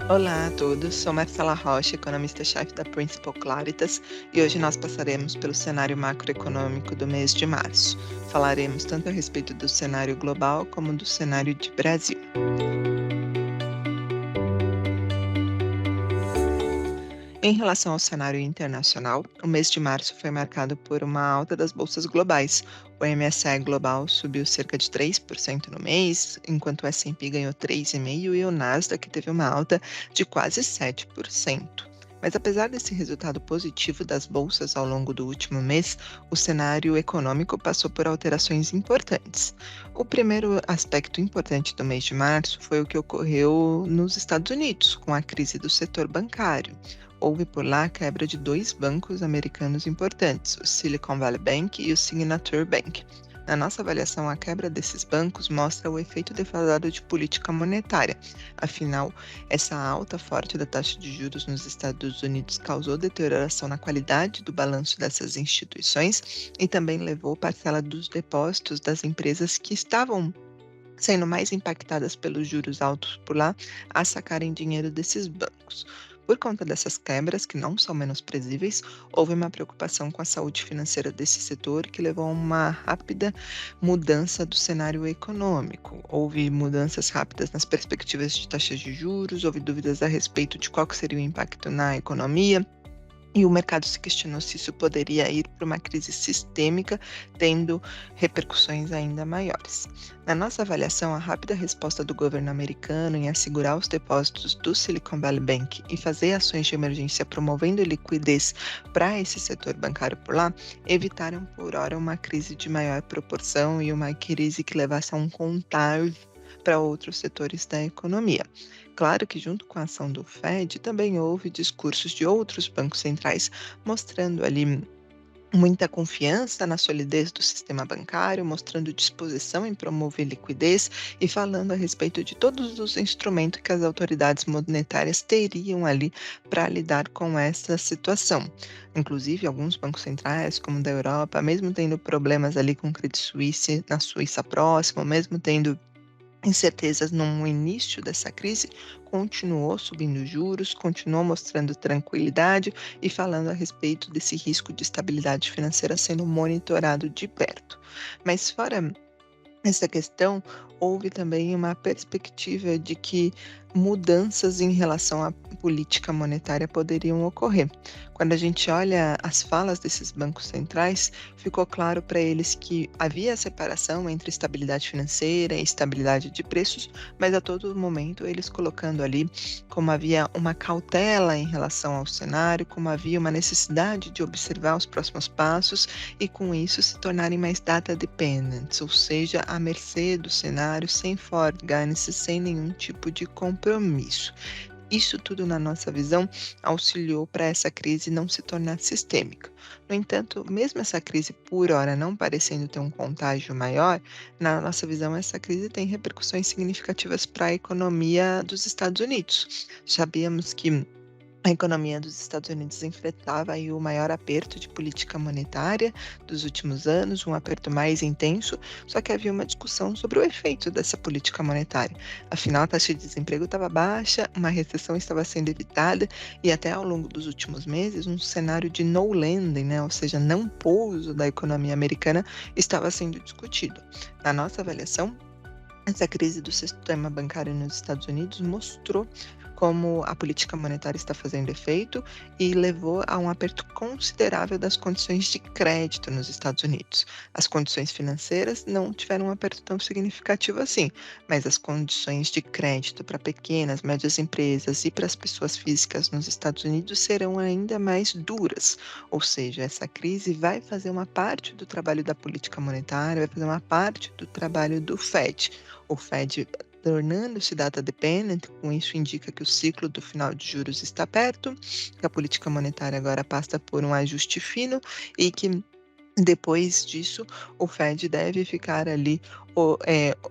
Olá a todos, sou Marcela Rocha, economista-chefe da Principal Claritas, e hoje nós passaremos pelo cenário macroeconômico do mês de março. Falaremos tanto a respeito do cenário global como do cenário de Brasil. Em relação ao cenário internacional, o mês de março foi marcado por uma alta das bolsas globais. O MSCI Global subiu cerca de 3% no mês, enquanto o S&P ganhou 3,5% e o Nasdaq teve uma alta de quase 7%. Mas apesar desse resultado positivo das bolsas ao longo do último mês, o cenário econômico passou por alterações importantes. O primeiro aspecto importante do mês de março foi o que ocorreu nos Estados Unidos, com a crise do setor bancário. Houve por lá a quebra de dois bancos americanos importantes, o Silicon Valley Bank e o Signature Bank. Na nossa avaliação, a quebra desses bancos mostra o efeito defasado de política monetária. Afinal, essa alta forte da taxa de juros nos Estados Unidos causou deterioração na qualidade do balanço dessas instituições e também levou parcela dos depósitos das empresas que estavam sendo mais impactadas pelos juros altos por lá a sacarem dinheiro desses bancos. Por conta dessas quebras, que não são menosprezíveis, houve uma preocupação com a saúde financeira desse setor que levou a uma rápida mudança do cenário econômico. Houve mudanças rápidas nas perspectivas de taxas de juros, houve dúvidas a respeito de qual que seria o impacto na economia. E o mercado se questionou se isso poderia ir para uma crise sistêmica, tendo repercussões ainda maiores. Na nossa avaliação, a rápida resposta do governo americano em assegurar os depósitos do Silicon Valley Bank e fazer ações de emergência promovendo liquidez para esse setor bancário por lá, evitaram por hora uma crise de maior proporção e uma crise que levasse a um contágio para outros setores da economia. Claro que, junto com a ação do Fed, também houve discursos de outros bancos centrais mostrando ali muita confiança na solidez do sistema bancário, mostrando disposição em promover liquidez e falando a respeito de todos os instrumentos que as autoridades monetárias teriam ali para lidar com essa situação. Inclusive, alguns bancos centrais, como o da Europa, mesmo tendo problemas ali com o Credit Suisse na Suíça próxima, mesmo tendo incertezas no início dessa crise, continuou subindo juros, continuou mostrando tranquilidade e falando a respeito desse risco de estabilidade financeira sendo monitorado de perto. Mas fora essa questão, houve também uma perspectiva de que mudanças em relação à política monetária poderiam ocorrer. Quando a gente olha as falas desses bancos centrais, ficou claro para eles que havia separação entre estabilidade financeira e estabilidade de preços, mas a todo momento eles colocando ali como havia uma cautela em relação ao cenário, como havia uma necessidade de observar os próximos passos e com isso se tornarem mais data dependent, ou seja, à mercê do cenário, sem forecasts, sem nenhum tipo de compromisso. Isso tudo, na nossa visão, auxiliou para essa crise não se tornar sistêmica. No entanto, mesmo essa crise, por hora, não parecendo ter um contágio maior, na nossa visão, essa crise tem repercussões significativas para a economia dos Estados Unidos. Sabíamos que a economia dos Estados Unidos enfrentava aí o maior aperto de política monetária dos últimos anos, um aperto mais intenso, só que havia uma discussão sobre o efeito dessa política monetária. Afinal, a taxa de desemprego estava baixa, uma recessão estava sendo evitada e até ao longo dos últimos meses, um cenário de no landing, né, ou seja, não pouso da economia americana, estava sendo discutido. Na nossa avaliação, essa crise do sistema bancário nos Estados Unidos mostrou como a política monetária está fazendo efeito e levou a um aperto considerável das condições de crédito nos Estados Unidos. As condições financeiras não tiveram um aperto tão significativo assim, mas as condições de crédito para pequenas, médias empresas e para as pessoas físicas nos Estados Unidos serão ainda mais duras. Ou seja, essa crise vai fazer uma parte do trabalho da política monetária, vai fazer uma parte do trabalho do Fed. O Fed tornando-se data dependent, com isso indica que o ciclo do final de juros está perto, que a política monetária agora passa por um ajuste fino e que depois disso, o Fed deve ficar ali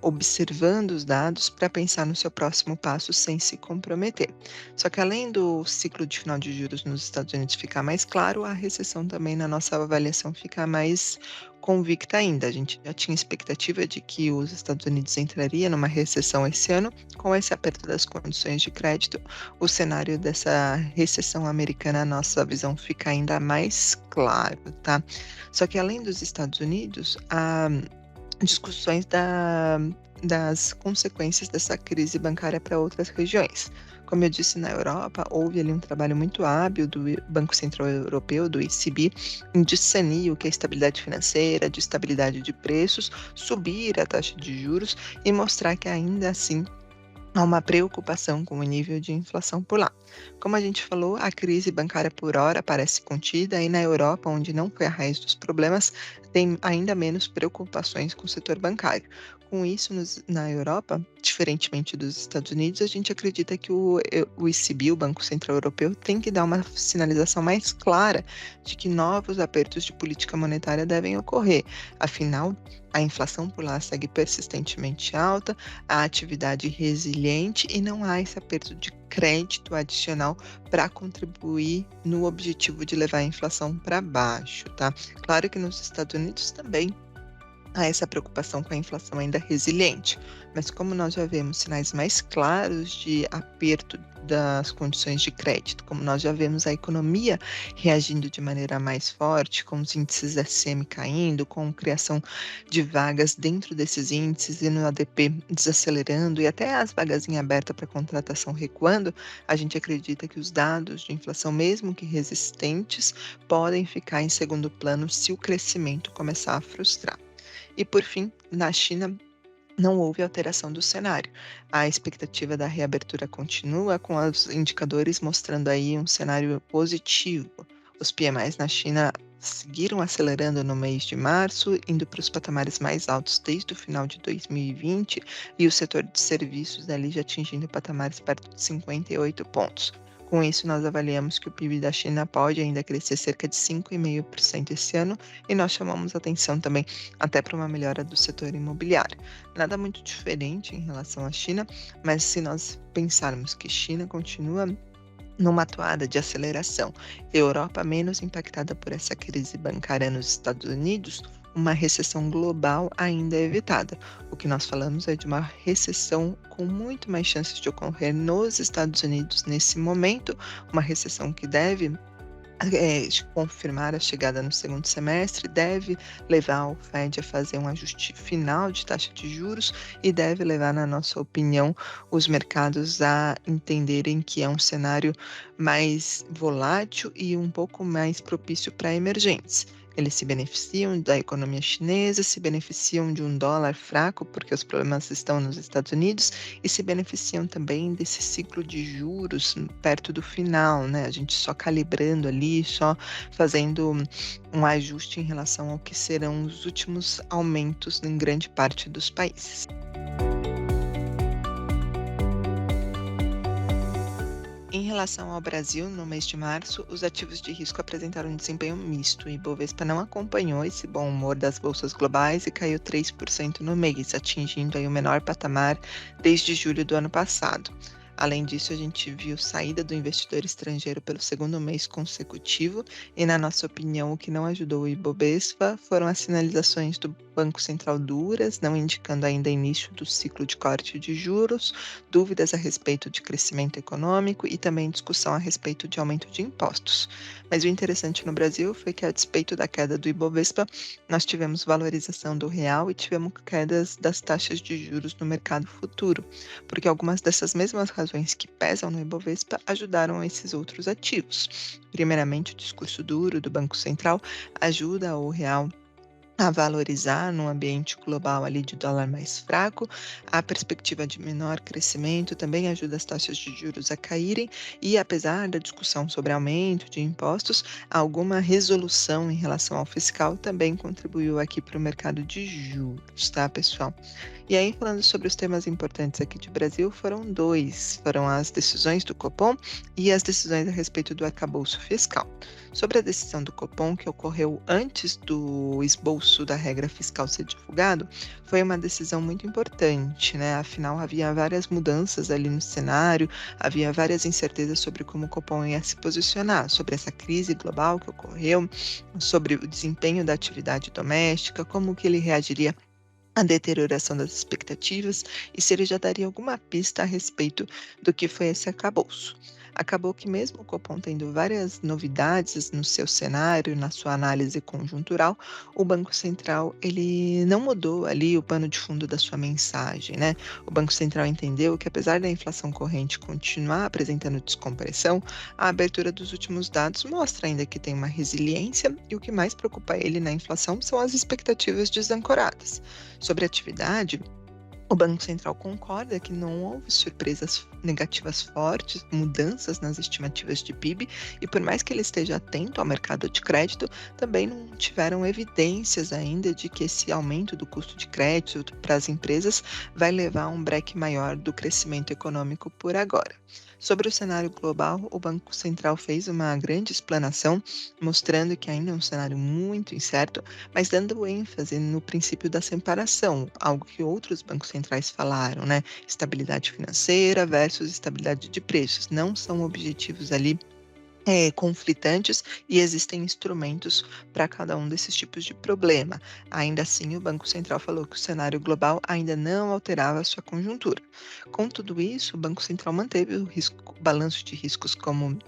observando os dados para pensar no seu próximo passo sem se comprometer. Só que além do ciclo de final de juros nos Estados Unidos ficar mais claro, a recessão também na nossa avaliação fica mais convicta ainda. A gente já tinha expectativa de que os Estados Unidos entraria numa recessão esse ano, com esse aperto das condições de crédito, o cenário dessa recessão americana, a nossa visão fica ainda mais claro, tá? Só que além dos Estados Unidos, há discussões das consequências dessa crise bancária para outras regiões. Como eu disse, na Europa, houve ali um trabalho muito hábil do Banco Central Europeu, do ECB, em discernir o que é estabilidade financeira, de estabilidade de preços, subir a taxa de juros e mostrar que ainda assim há uma preocupação com o nível de inflação por lá. Como a gente falou, a crise bancária por hora parece contida e na Europa, onde não foi a raiz dos problemas, tem ainda menos preocupações com o setor bancário. Com isso, na Europa, diferentemente dos Estados Unidos, a gente acredita que o ECB, o Banco Central Europeu, tem que dar uma sinalização mais clara de que novos apertos de política monetária devem ocorrer. Afinal, a inflação por lá segue persistentemente alta, a atividade resiliente e não há esse aperto de crédito adicional para contribuir no objetivo de levar a inflação para baixo, tá? Claro que nos Estados Unidos também há essa preocupação com a inflação ainda resiliente, mas como nós já vemos sinais mais claros de aperto das condições de crédito, como nós já vemos a economia reagindo de maneira mais forte, com os índices SM caindo, com a criação de vagas dentro desses índices e no ADP desacelerando e até as vagas em aberta para contratação recuando, a gente acredita que os dados de inflação, mesmo que resistentes, podem ficar em segundo plano se o crescimento começar a frustrar. E por fim, na China, não houve alteração do cenário. A expectativa da reabertura continua, com os indicadores mostrando aí um cenário positivo. Os PMIs na China seguiram acelerando no mês de março, indo para os patamares mais altos desde o final de 2020, e o setor de serviços ali já atingindo patamares perto de 58 pontos. Com isso, nós avaliamos que o PIB da China pode ainda crescer cerca de 5,5% esse ano, e nós chamamos atenção também até para uma melhora do setor imobiliário. Nada muito diferente em relação à China, mas se nós pensarmos que China continua numa toada de aceleração, Europa menos impactada por essa crise bancária nos Estados Unidos, uma recessão global ainda é evitada. O que nós falamos é de uma recessão com muito mais chances de ocorrer nos Estados Unidos nesse momento, uma recessão que deve confirmar a chegada no segundo semestre, deve levar o Fed a fazer um ajuste final de taxa de juros e deve levar, na nossa opinião, os mercados a entenderem que é um cenário mais volátil e um pouco mais propício para emergentes. Eles se beneficiam da economia chinesa, se beneficiam de um dólar fraco, porque os problemas estão nos Estados Unidos, e se beneficiam também desse ciclo de juros perto do final, né? A gente só calibrando ali, só fazendo um ajuste em relação ao que serão os últimos aumentos em grande parte dos países. Em relação ao Brasil, no mês de março, os ativos de risco apresentaram um desempenho misto. O Ibovespa não acompanhou esse bom humor das bolsas globais e caiu 3% no mês, atingindo aí o menor patamar desde julho do ano passado. Além disso, a gente viu saída do investidor estrangeiro pelo segundo mês consecutivo e, na nossa opinião, o que não ajudou o Ibovespa foram as sinalizações do Banco Central duras, não indicando ainda início do ciclo de corte de juros, dúvidas a respeito de crescimento econômico e também discussão a respeito de aumento de impostos. Mas o interessante no Brasil foi que, a despeito da queda do Ibovespa, nós tivemos valorização do real e tivemos quedas das taxas de juros no mercado futuro, porque algumas dessas mesmas razões que pesam no Ibovespa ajudaram esses outros ativos. Primeiramente, o discurso duro do Banco Central ajuda o real a valorizar num ambiente global ali de dólar mais fraco, a perspectiva de menor crescimento também ajuda as taxas de juros a caírem e, apesar da discussão sobre aumento de impostos, alguma resolução em relação ao fiscal também contribuiu aqui para o mercado de juros, tá, pessoal? E aí, falando sobre os temas importantes aqui de Brasil, foram dois, foram as decisões do Copom e as decisões a respeito do arcabouço fiscal. Sobre a decisão do Copom, que ocorreu antes do esboço da regra fiscal ser divulgado, foi uma decisão muito importante, né? Afinal, havia várias mudanças ali no cenário, havia várias incertezas sobre como o Copom ia se posicionar, sobre essa crise global que ocorreu, sobre o desempenho da atividade doméstica, como que ele reagiria a deterioração das expectativas e se ele já daria alguma pista a respeito do que foi esse arcabouço. Acabou que mesmo o Copom tendo várias novidades no seu cenário, na sua análise conjuntural, o Banco Central ele não mudou ali o pano de fundo da sua mensagem, né? O Banco Central entendeu que apesar da inflação corrente continuar apresentando descompressão, a abertura dos últimos dados mostra ainda que tem uma resiliência e o que mais preocupa ele na inflação são as expectativas desancoradas. Sobre a atividade, o Banco Central concorda que não houve surpresas negativas fortes, mudanças nas estimativas de PIB, e por mais que ele esteja atento ao mercado de crédito, também não tiveram evidências ainda de que esse aumento do custo de crédito para as empresas vai levar a um breque maior do crescimento econômico por agora. Sobre o cenário global, o Banco Central fez uma grande explanação, mostrando que ainda é um cenário muito incerto, mas dando ênfase no princípio da separação, algo que outros bancos centrais falaram, né? Estabilidade financeira versus estabilidade de preços. Não são objetivos ali conflitantes e existem instrumentos para cada um desses tipos de problema. Ainda assim, o Banco Central falou que o cenário global ainda não alterava a sua conjuntura. Com tudo isso, o Banco Central manteve o balanço de riscos como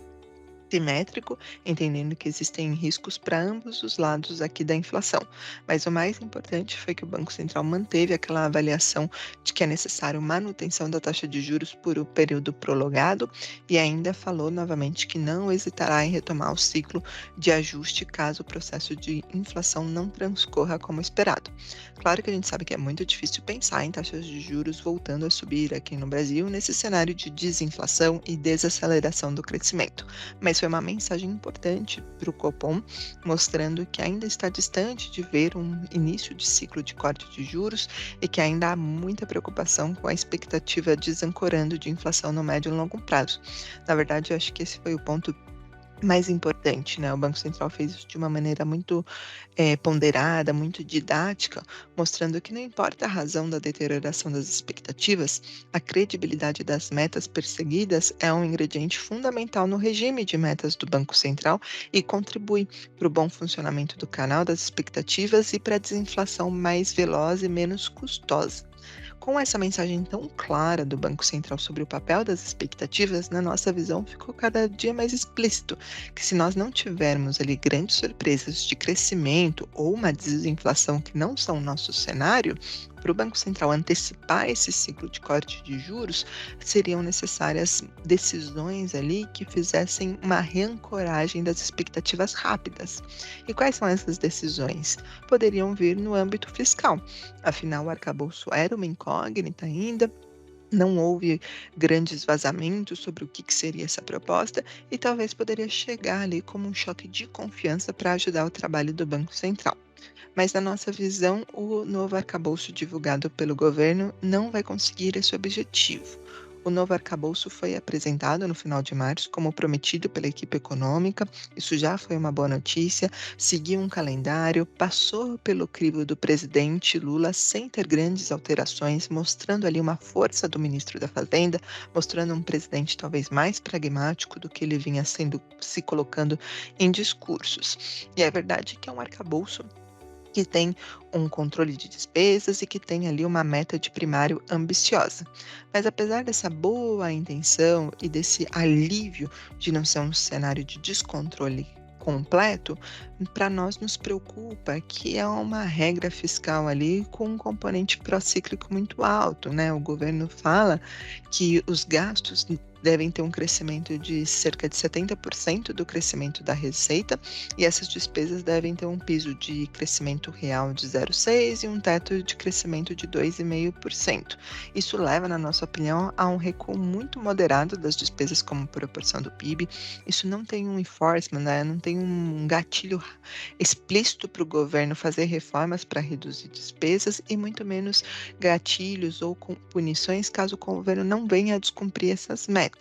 simétrico, entendendo que existem riscos para ambos os lados aqui da inflação. Mas o mais importante foi que o Banco Central manteve aquela avaliação de que é necessário manutenção da taxa de juros por um período prolongado e ainda falou novamente que não hesitará em retomar o ciclo de ajuste caso o processo de inflação não transcorra como esperado. Claro que a gente sabe que é muito difícil pensar em taxas de juros voltando a subir aqui no Brasil nesse cenário de desinflação e desaceleração do crescimento, mas foi uma mensagem importante para o Copom, mostrando que ainda está distante de ver um início de ciclo de corte de juros e que ainda há muita preocupação com a expectativa desancorando de inflação no médio e longo prazo. Na verdade, eu acho que esse foi o ponto mais importante, né? O Banco Central fez isso de uma maneira muito ponderada, muito didática, mostrando que não importa a razão da deterioração das expectativas, a credibilidade das metas perseguidas é um ingrediente fundamental no regime de metas do Banco Central e contribui para o bom funcionamento do canal das expectativas e para a desinflação mais veloz e menos custosa. Com essa mensagem tão clara do Banco Central sobre o papel das expectativas, na nossa visão ficou cada dia mais explícito que se nós não tivermos ali grandes surpresas de crescimento ou uma desinflação que não são o nosso cenário, para o Banco Central antecipar esse ciclo de corte de juros, seriam necessárias decisões ali que fizessem uma reancoragem das expectativas rápidas. E quais são essas decisões? Poderiam vir no âmbito fiscal. Afinal, o arcabouço era uma incógnita ainda, não houve grandes vazamentos sobre o que seria essa proposta e talvez poderia chegar ali como um choque de confiança para ajudar o trabalho do Banco Central. Mas, na nossa visão, o novo arcabouço divulgado pelo governo não vai conseguir esse objetivo. O novo arcabouço foi apresentado no final de março, como prometido pela equipe econômica. Isso já foi uma boa notícia. Seguiu um calendário, passou pelo crivo do presidente Lula sem ter grandes alterações, mostrando ali uma força do ministro da Fazenda, mostrando um presidente talvez mais pragmático do que ele vinha sendo, se colocando em discursos. E é verdade que é um arcabouço que tem um controle de despesas e que tem ali uma meta de primário ambiciosa. Mas apesar dessa boa intenção e desse alívio de não ser um cenário de descontrole completo, para nós nos preocupa que é uma regra fiscal ali com um componente procíclico muito alto, né? O governo fala que os gastos devem ter um crescimento de cerca de 70% do crescimento da receita, e essas despesas devem ter um piso de crescimento real de 0,6 e um teto de crescimento de 2,5%. Isso leva, na nossa opinião, a um recuo muito moderado das despesas como proporção do PIB. Isso não tem um enforcement, né, não tem um gatilho explícito para o governo fazer reformas para reduzir despesas e muito menos gatilhos ou com punições caso o governo não venha a descumprir essas metas.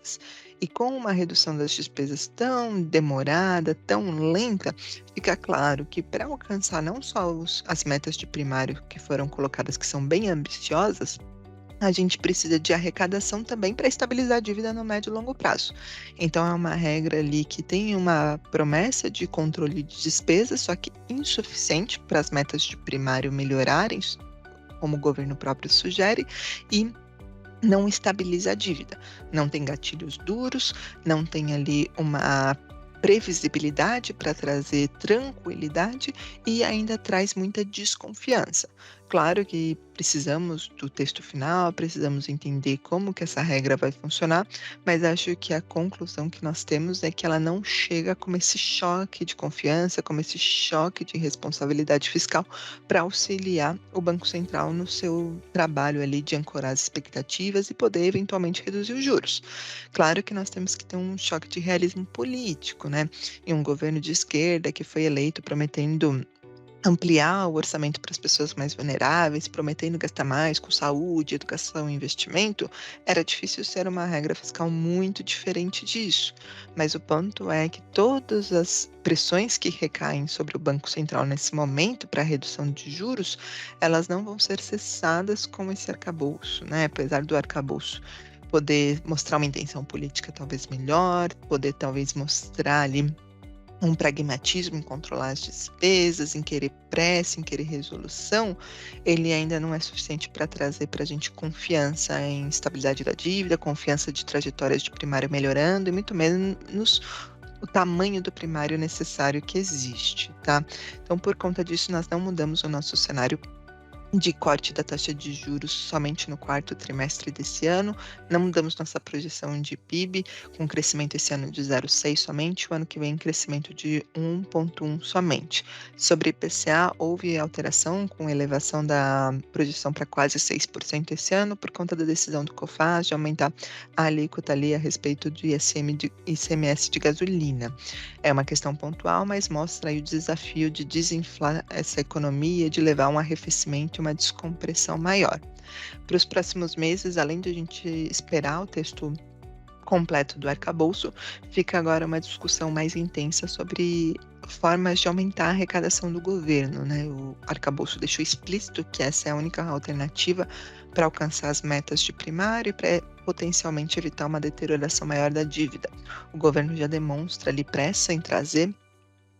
E com uma redução das despesas tão demorada, tão lenta, fica claro que para alcançar não só as metas de primário que foram colocadas, que são bem ambiciosas, a gente precisa de arrecadação também para estabilizar a dívida no médio e longo prazo. Então, é uma regra ali que tem uma promessa de controle de despesas, só que insuficiente para as metas de primário melhorarem, como o governo próprio sugere, e não estabiliza a dívida. Não tem gatilhos duros, não tem ali uma previsibilidade para trazer tranquilidade e ainda traz muita desconfiança. Claro que precisamos do texto final, precisamos entender como que essa regra vai funcionar, mas acho que a conclusão que nós temos é que ela não chega como esse choque de confiança, como esse choque de responsabilidade fiscal para auxiliar o Banco Central no seu trabalho ali de ancorar as expectativas e poder eventualmente reduzir os juros. Claro que nós temos que ter um choque de realismo político, né? E um governo de esquerda que foi eleito prometendo ampliar o orçamento para as pessoas mais vulneráveis, prometendo gastar mais com saúde, educação e investimento, era difícil ser uma regra fiscal muito diferente disso. Mas o ponto é que todas as pressões que recaem sobre o Banco Central nesse momento para a redução de juros, elas não vão ser cessadas com esse arcabouço, né? Apesar do arcabouço poder mostrar uma intenção política talvez melhor, poder talvez mostrar ali um pragmatismo em controlar as despesas, em querer pressa, em querer resolução, ele ainda não é suficiente para trazer para a gente confiança em estabilidade da dívida, confiança de trajetórias de primário melhorando e muito menos o tamanho do primário necessário que existe, tá? Então, por conta disso, nós não mudamos o nosso cenário de corte da taxa de juros somente no quarto trimestre desse ano. Não mudamos nossa projeção de PIB, com crescimento esse ano de 0,6 somente, o ano que vem crescimento de 1,1 somente. Sobre IPCA, houve alteração com elevação da projeção para quase 6% esse ano, por conta da decisão do COFAS de aumentar a alíquota ali a respeito do ICMS de gasolina. É uma questão pontual, mas mostra aí o desafio de desinflar essa economia, de levar a um arrefecimento e uma descompressão maior. Para os próximos meses, além de a gente esperar o texto completo do arcabouço, fica agora uma discussão mais intensa sobre formas de aumentar a arrecadação do governo, né? O arcabouço deixou explícito que essa é a única alternativa para alcançar as metas de primário e para potencialmente evitar uma deterioração maior da dívida. O governo já demonstra ali pressa em trazer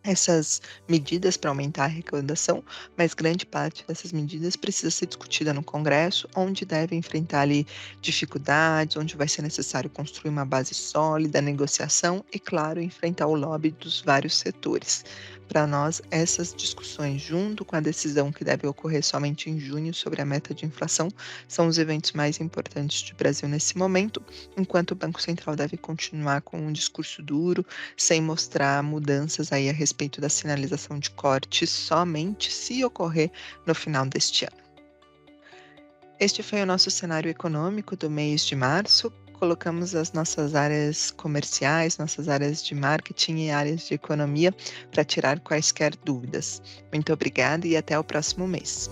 essas medidas para aumentar a arrecadação, mas grande parte dessas medidas precisa ser discutida no Congresso, onde deve enfrentar ali dificuldades, onde vai ser necessário construir uma base sólida, negociação e, claro, enfrentar o lobby dos vários setores. Para nós, essas discussões, junto com a decisão que deve ocorrer somente em junho sobre a meta de inflação, são os eventos mais importantes do Brasil nesse momento, enquanto o Banco Central deve continuar com um discurso duro, sem mostrar mudanças aí a respeito da sinalização de cortes somente se ocorrer no final deste ano. Este foi o nosso cenário econômico do mês de março. Colocamos as nossas áreas comerciais, nossas áreas de marketing e áreas de economia para tirar quaisquer dúvidas. Muito obrigada e até o próximo mês.